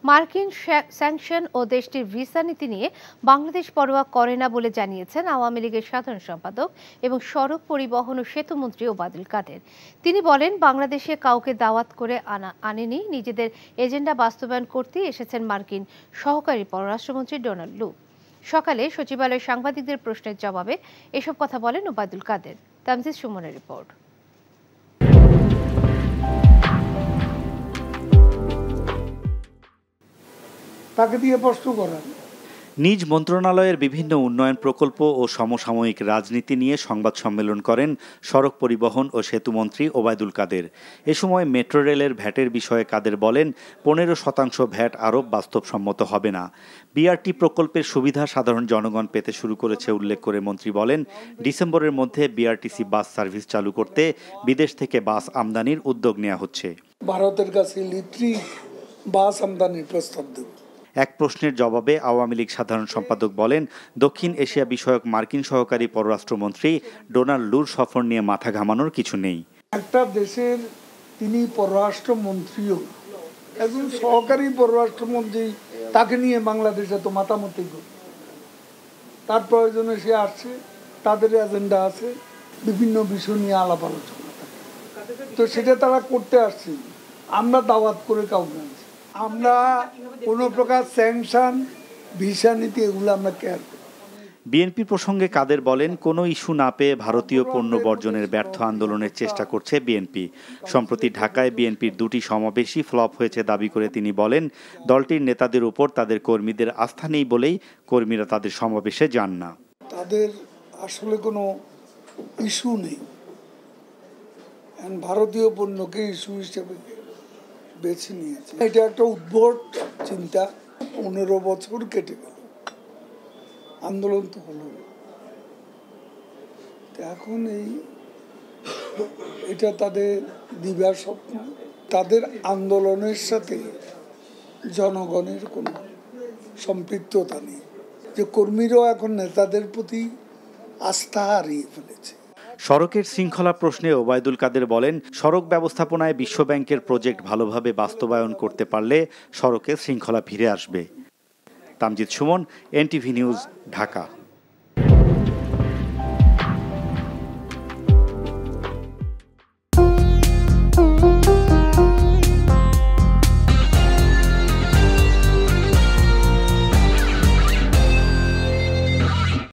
মার্কিন স্যাংশন ও দেশটির ভিসা নীতি নিয়ে বাংলাদেশ পরোয়া করে না বলে জানিয়েছেন আওয়ামী লীগের সাধারণ সম্পাদক এবং সড়ক পরিবহন ও সেতুমন্ত্রী ওবায়দুল কাদের। তিনি বলেন, বাংলাদেশে কাউকে দাওয়াত করে আনেনি, নিজেদের এজেন্ডা বাস্তবায়ন করতেই এসেছেন মার্কিন সহকারী পররাষ্ট্রমন্ত্রী ডোনাল্ড লু। সকালে সচিবালয়ে সাংবাদিকদের প্রশ্নের জবাবে এসব কথা বলেন ওবায়দুল কাদের। তামজিদ সুমনের রিপোর্ট। তাকে দিয়ে প্রশ্ন করার নিজ মন্ত্রণালয়ের বিভিন্ন উন্নয়ন প্রকল্প ও সমসাময়িক রাজনীতি নিয়ে সংবাদ সম্মেলন করেন সড়ক পরিবহন ও সেতুমন্ত্রী ওবায়দুল কাদের। এ সময় মেট্রো রেলের ভ্যাটের বিষয়ে কাদের বলেন, 15% ভ্যাট আরোপ বাস্তবসম্মত হবে না। বিআরটি প্রকল্পের সুবিধা সাধারণ জনগণ পেতে শুরু করেছে উল্লেখ করে মন্ত্রী বলেন, ডিসেম্বরের মধ্যে বিআরটিসি বাস সার্ভিস চালু করতে বিদেশ থেকে বাস আমদানির উদ্যোগ নেওয়া হচ্ছে। ভারতের কাছে ইলেকট্রিক বাস আমদানির প্রস্তাব দেব। এক প্রশ্নের জবাবে আওয়ামী লীগ সাধারণ সম্পাদক বলেন, দক্ষিণ এশিয়া বিষয়ক মার্কিন সহকারী পররাষ্ট্রমন্ত্রী ডোনাল্ড লুর সফর নিয়ে মাথা ঘামানোর কিছু নেই। একটা দেশের তিনি পররাষ্ট্রমন্ত্রীও, একজন সহকারী পররাষ্ট্রমন্ত্রী, তাকে নিয়ে বাংলাদেশে তো মাতামতি করে। তার প্রয়োজনে সে আসছে, তাদের এজেন্ডা আছে, বিভিন্ন বিষয় নিয়ে আলাপ আলোচনা থাকে, তো সেটা তারা করতে আসছে। আমরা দাওয়াত করে কাউকে আনছি, আমরা কোনো প্রকার স্যাংশন ভিসা নীতি এগুলো আমরা কেয়ার করি। বিএনপি প্রসঙ্গে কাদের বলেন, কোনো ইস্যু না পেয়ে ভারতীয় পণ্য বর্জনের ব্যর্থ আন্দোলনের চেষ্টা করছে বিএনপি। সম্প্রতি ঢাকায় বিএনপির 2টি সমাবেশই ফ্লপ হয়েছে দাবি করে তিনি বলেন, দলটির নেতাদের উপর তাদের কর্মীদের আস্থা নেই বলেই কর্মীরা তাদের সমাবেশে যান না। তাদের আসলে কোনো ইস্যু নেই, ভারতীয় পণ্যকে ইস্যু হিসেবে বেছে নিয়েছে। এটা একটা উদ্ভট চিন্তা। 15 বছর কেটে গেল, আন্দোলন তো হলো, এখন এটা তাদের দিবার স্বপ্ন। তাদের আন্দোলনের সাথে জনগণের কোনো সম্পৃক্ততা নেই, যে কর্মীরাও এখন নেতাদের প্রতি আস্থা হারিয়ে ফেলেছে। সড়কের শৃঙ্খলা প্রশ্নে ওবায়দুল কাদের বলেন, সড়ক ব্যবস্থাপনায় বিশ্বব্যাংকের প্রজেক্ট ভালোভাবে বাস্তবায়ন করতে পারলে সড়কের শৃঙ্খলা ফিরে আসবে। Tamjid Suman, NTV news, Dhaka.